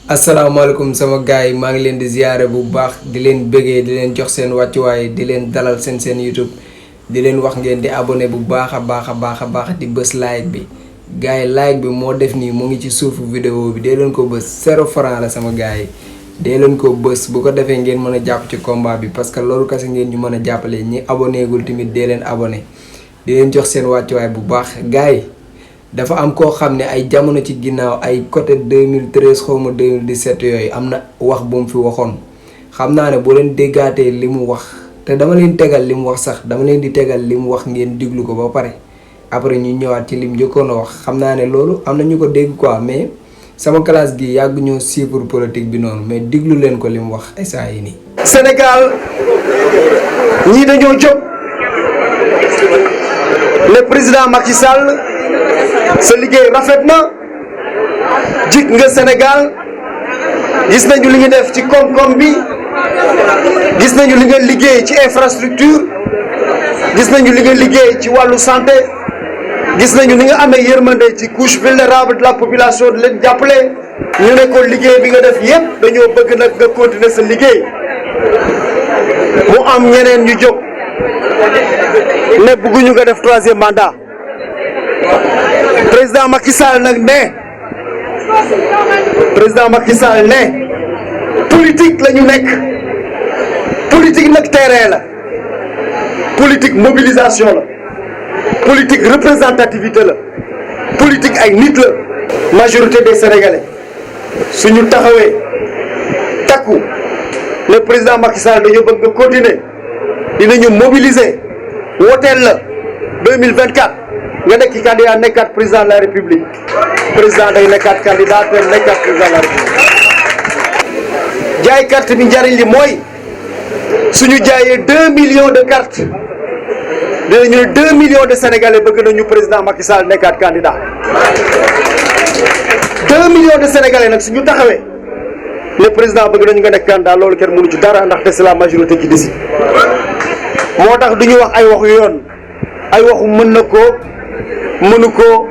asalaamaaleykum sama gars yi maa ngi leen di ziare bu baax di leen bëggee di leen jox seen wàccuwaay di leen dalal seen YouTube di leen wax ngeen di abonné bu baax a baax di bës like bi gars yi like bi moo def nii mu ngi ci suufu vidéo bi dee leen ko bës 0 franc la sama gars yi dee leen ko bës bu ko defee ngeen mën a jàpp ci combat bi parce que loolu kese ngeen ñu mën a jàppale ñi abonné gul tamit dee leen abonné di leen jox seen wàccuwaay bu baax gars yi. dafa am koo xam ne ay jamono ci ginnaaw ay côté 2013 xaw ma 2017 yooyu am na wax bu mu fi waxoon xam naa ne boo leen déggaatee li mu wax te dama leen tegal li mu wax sax dama leen di tegal li mu wax ngeen diglu ko ba pare après ñu ñëwaat ci lim njëkkoon a wax xam naa ne loolu am na ñu ko dégg quoi mais sama classe gi yàgg ñoo suivre politique bi noonu mais diglu leen ko li mu wax instant yi nii. Sénégal ñii dañoo jóg le président Macky Sall. sa liggéey rafet na jik nga Sénégal gis nañu li nga def ci koom-koom bi gis nañu li nga liggéey ci infrastructure gis nañu li nga liggéey ci wàllu santé gis nañu li nga amee yërmande ci couche vulnérable de la population di leen jàppale ñu ne ko liggéey bi nga def yépp dañoo bëgg nag nga continuer sa liggéey mu am ñeneen ñu jóg ne bëgguñu nga def 3e mandat président Macky Sall nag ne politique la ñu nekk politique nag terrain la politique mobilisation la politique représentativité la politique ay nit la majorité des Sénégalais suñu taxawee takku le président Macky Sall dañoo bëgg nga continuer dinañu mobiliser wooteel la 2024 nga nekk candidat nekkaat président de la république président day nekkaat candidat te nekkaat président de la république jaay carte bi njariñ li mooy suñu jaayee 2 millions de cartes dinañu ne 2 millions de sénégalais bëgg nañu président Macky Sall nekkaat candidat 2 millions de sénégalais nag suñu taxawee le président bëgg nañu nga nekk candidat loolu kenn mënu ci dara ndaxte c'est la majorité qui décide moo tax du ñu wax ay waxu yoon ay waxu mën na ko. mënu ko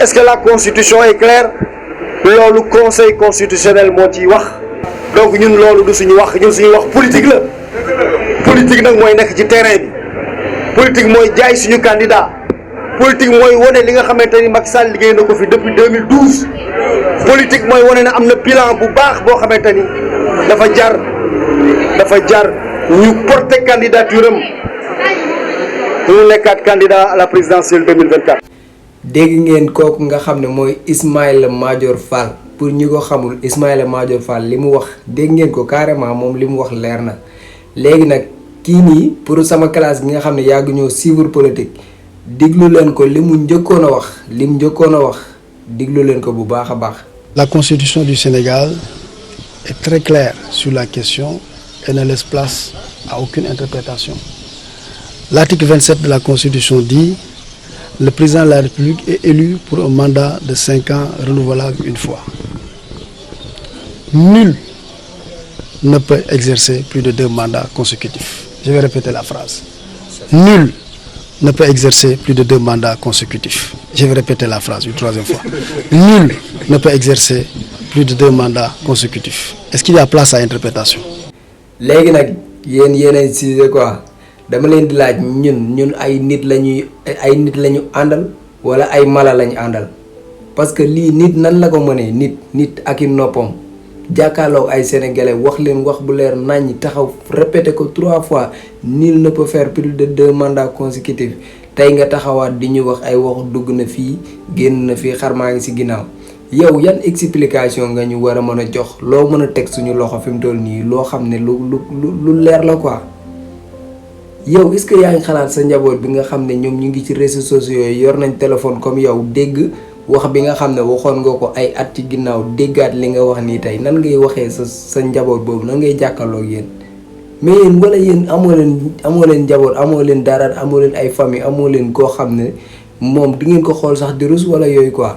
est-ce que la constitution est claire loolu conseil constitutionnel moo ciy wax donc ñun loolu du suñu wax ñun suñu wax politique la politique nag mooy nekk ci terrain bi politique mooy jaay suñu candidat politique mooy wane li nga xamante ni Macky Sall liggéey na ko fi depuis 2012 politique mooy wane ne am na bilan bu baax boo xamante ni dafa jar ñu porter candidature am mu nekkaat candidat à la présidentielle 2024. dégg ngeen kooku nga xam ne mooy Ismaïla Madior Fall pour ñi ko xamul Ismaïla Madior Fall li mu wax dégg ngeen ko carrément moom li mu wax leer na léegi nag kii nii pour sama classe gi nga xam ne yàgg ñoo suivre politique diglu leen ko li mu njëkkoon a wax diglu leen ko bu baax a baax. La constitution du Sénégal est très claire sur la question et ne laisse place à aucune interprétation. L'article 27 de la Constitution dit « Le président de la République est élu pour un mandat de 5 ans renouvelable une fois. Nul ne peut exercer plus de 2 mandats consécutifs. » Je vais répéter la phrase. Nul ne peut exercer plus de 2 mandats consécutifs. Je vais répéter la phrase une 3e fois. Nul ne peut exercer plus de 2 mandats consécutifs. Est-ce qu'il y a place à interprétation? Léegi nag yéen ay siise quoi. dama leen di laaj ñun ay nit lañu àndal wala ay mala lañu àndal parce que lii nit nan la ko mënee nit ak i noppam jàkkaarloo ay sénégalais wax leen wax bu leer naññ taxaw répété ko 3 fois nul ne peut faire plus de 2 mandats consécutifs tey nga taxawaat di ñu wax ay waxu dugg na fii génn na fii xar maa ngi ci ginnaaw yow yan explication nga ñu war a mën a jox loo mën a teg suñu loxo fi mu toll nii loo xam ne lu leer la quoi. yow est-ce que yaa ngi xalaat sa njaboot bi nga xam ne ñoom ñu ngi ci réseaux sociaux yi yor nañ téléphone comme yow dégg wax bi nga xam ne waxoon nga ko ay at ci ginnaaw déggaat li nga wax nii tey nan ngay waxee sa njaboot boobu nan ngay jàkkaarloo ak yéen mais yéen wala yéen amoo leen njaboot amoo leen dara amoo leen ay famille amoo leen koo xam ne moom di ngeen ko xool sax di rus wala yooyu quoi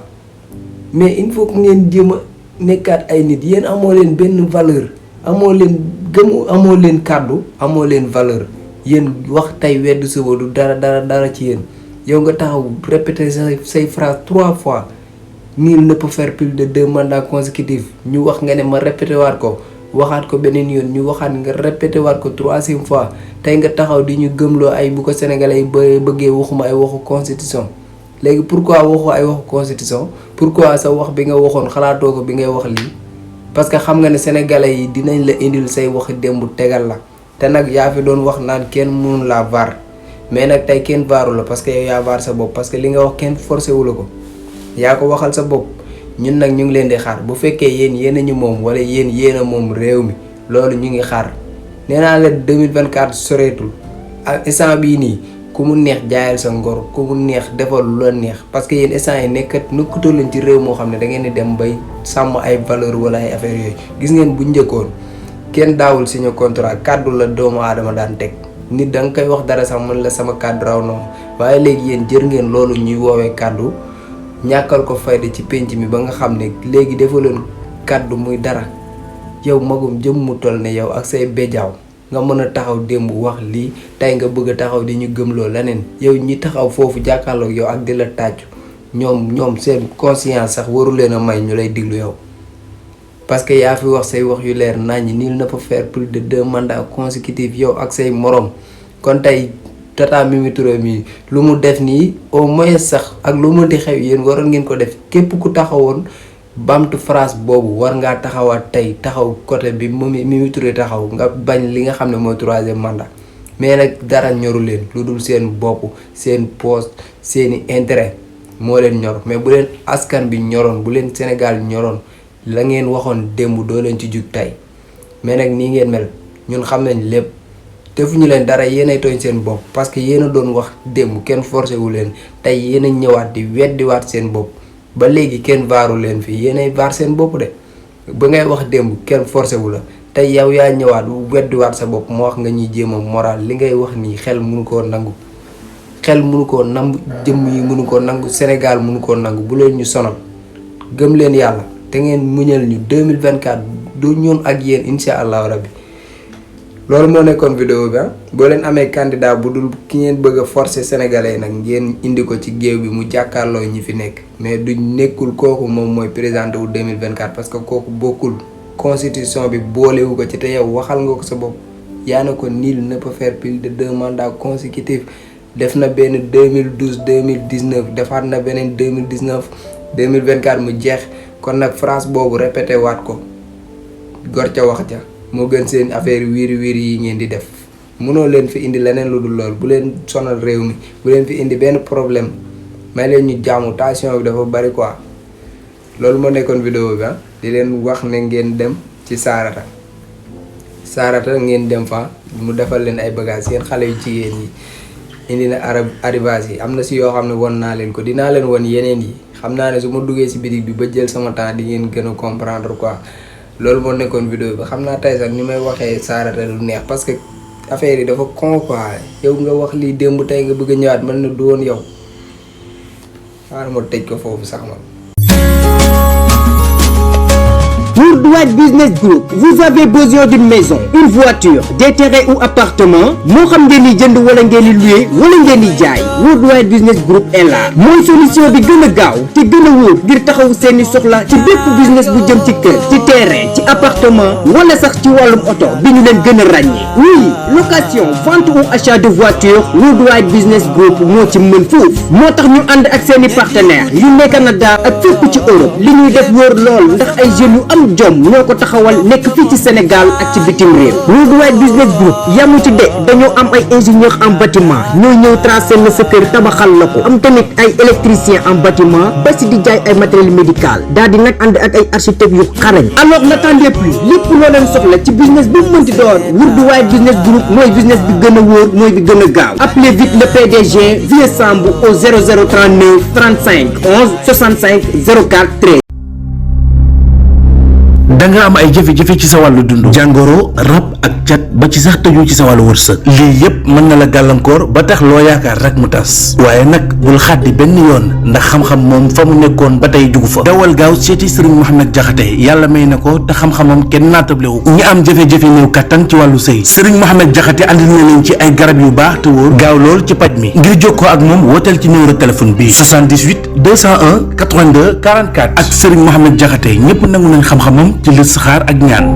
mais il faut que ngeen jéem a nekkaat ay nit yéen amoo leen benn valeur amoo leen gëm amoo leen kàddu amoo leen valeur. yéen wax tey wedd suba du dara ci yéen yow nga taxaw répéter say phrase 3 fois nul ne peut faire plus de 2 mandats consécutifs ñu wax nga ne ma répété waat ko waxaat ko beneen yoon ñu waxaat nga répété waat ko 3e fois tey nga taxaw di ñu gëmloo ay bu ko sénégalais yi bëggee waxuma ay waxu constitution léegi pourquoi waxu ay waxu constitution pourquoi sa wax bi nga waxoon xalaatoo ko bi ngay wax lii parce que xam nga ne sénégalais yi dinañ la indil say waxi démb tegal la te nag yaa fi doon wax naan kenn mënu laa vaar mais nag tey kenn vaaru la parce que yow yaa vaar sa bopp parce que li nga wax kenn forcé wu la ko yaa ko waxal sa bopp ñun nag ñu ngi leen di xaar bu fekkee yéen a ñu moom wala yéen a moom réew mi loolu ñu ngi xaar nee naa leen 2024 soreetul ak instant bii nii ku mu neex jaayal sa ngor ku mu neex defal lu la neex parce que yéen instant yi nekkatoo leen ci réew moo xam ne da ngeen di dem bay sàmm ay valeur wala ay affaires yooyu gis ngeen bu njëkkoon kenn daawul signé contrat kàddu la doomu aadama daan teg nit da nga koy wax dara sax mën la sama kàddu raw noonu waaye léegi yéen jër ngeen loolu ñuy woowee kàddu ñàkkal ko fayda ci penc mi ba nga xam ne léegi dafa leen kàddu muy dara yow magum jëm mu toll ne yow ak say béjaaw nga mën a taxaw démb wax lii tey nga bëgg a taxaw di ñu gëmloo leneen yow ñi taxaw foofu jàkkaarloog yow ak di la tàccu ñoom seen conscience sax waru leen a may ñu lay diglu yow parce que yaa fi wax say wax yu leer naññ nul ne peut faire plus de 2 mandats consécutifs yow ak say morom kon tey Tata Mimi Touré mi lu mu def nii au moins sax ak lu mu di xew yéen waroon ngeen ko def képp ku taxawoon bamtu phrase boobu war ngaa taxawaat tey taxaw côté bi Mimi Touré taxaw nga bañ li nga xam ne mooy 3e mandat mais nag dara ñoru leen lu dul seen bopp seen poste seeni intérêt moo leen ñor mais bu leen askan bi ñoroon bu leen Sénégal ñoroon la ngeen waxoon démb doo leen ci jug tey mais nag nii ngeen mel ñun xam nañ lépp defuñu leen dara yéenay tooñ seen bopp parce que yéen a doon wax démb kenn forcé wu leen tey yéen a ñëwaat di weddiwaat seen bopp ba léegi kenn vaaru leen fii yéenay vaar seen bopp de ba ngay wax démb kenn forcé wu la tey yow yaa ñëwaat weddiwaat sa bopp moo wax nga ñuy jéem a moral li ngay wax nii xel mënu koo nangu xel mënu koo nangu jëmm yi mënu koo nangu Sénégal mënu koo nangu bu leen ñu sonal gëm leen yàlla te ngeen muñal ñu 2024 du ñun ak yéen incha allahu rabbi loolu moo nekkoon vidéo bi boo leen amee candidat bu dul ki ngeen bëgg a forcer sénégalais nag ngeen indi ko ci géew bi mu jàkkaarloo ñi fi nekk mais du nekkul kooku moom mooy présenté wu 2024 parce que kooku bokkul constitution bi boolewu ko ci te yow waxal nga ko sa bopp yaa na ko nul ne peut faire plus de 2 mandats consécutifs def na benn 2012 2019 defaat na beneen 2019 2024 mu jeex kon nag phrase boobu répété waat ko gor ca wax ja moo gën seen affaire wiiri wiiri yi ngeen di def mënoo leen fi indi leneen lu dul lool bu leen sonal réew mi bu leen fi indi benn problème may leen ñu jaamu tension bi dafa bari quoi loolu moo nekkoon vidéo bi di leen wax ne ngeen dem ci Sarata ngeen dem fa mu defal leen ay bagages yéen xale yu jigéen yi indi na arrivage yi am na si yoo xam ne won naa leen ko dinaa leen won yeneen yi xam naa ne su ma duggee si bitig bi ba jël sama temps di ngeen gën a comprendre quoi loolu moo nekkoon vidéo bi xam naa tey sax ni may waxee Sarata lu neex parce que affaire yi dafa con quoi yow nga wax lii démb tey nga bëgg a ñëwaat mën na du woon yow xaaral ma tëj ko foofu sax man. Worldwide Business Group, vous avez besoin d'une maison, une voiture, des terrains ou appartements, moo xam ngeen di jënd wala ngeen di louer wala ngeen di jaay. Worldwide Business Group est là mooy solution bi gën a gaaw te gën a wóor ngir taxaw seeni soxla ci bépp business bu jëm ci kër, ci terrain, ci appartement wala sax ci wàllum oto bi ñu leen gën a ràññee. Oui, location, vente ou achat de voiture, Worldwide Business Group moo ci mën foofu. moo tax ñu ànd ak seeni partenaires yu nekk Canada ak fépp ci Europe. li ñuy def wóor lool ndax ay jeunes yu am jom ñoo ko taxawal nekk fii ci Sénégal ak ci bitim réew. Worldwide Business Group yamu ci de dañoo am ay ingénieurs en bâtiment ñooy ñëw tracer la sa kër tabaxal la ko am tamit ay électriciens en bâtiment ba si di jaay ay matériel médical daal di nag ànd ak ay architectes yu xarañ. alors n'attendez plus lépp loo leen soxla ci business bi mu mënti doon Worldwide Business Group mooy business bi gën a wóor mooy bi gën a gaaw. appelez vite le PDG Vieux Sambou au 0039 35 11 65 04 13. da nga am ay jafe-jafe ci sa wàllu dund jàngoro rab ak cat ba ci sax tëju ci sa wàllu wërsëg lii yépp mën na la gàllankoor ba tax loo yaakaar rek mu tas waaye nag bul xàddi benn yoon ndax xam-xam moom fa mu nekkoon ba tey jugu fa dawal gaaw seeti Serigne Mohamed Diakhaté yàlla may na ko te xam-xamam kenn naatable ñi am jafe-jafe néew kattan ci wàllu sëy Serigne Mohamed Diakhaté andi na leen ci ay garab yu baax te wóor gaaw lool ci paj mi ngir jokkoo ak moom wooteel ci numéro téléphone bi 78 201 82 44 ak Serigne Mohamed Diakhaté ñëpp nangu nañ xam-xamam ci listixaar ak ñaan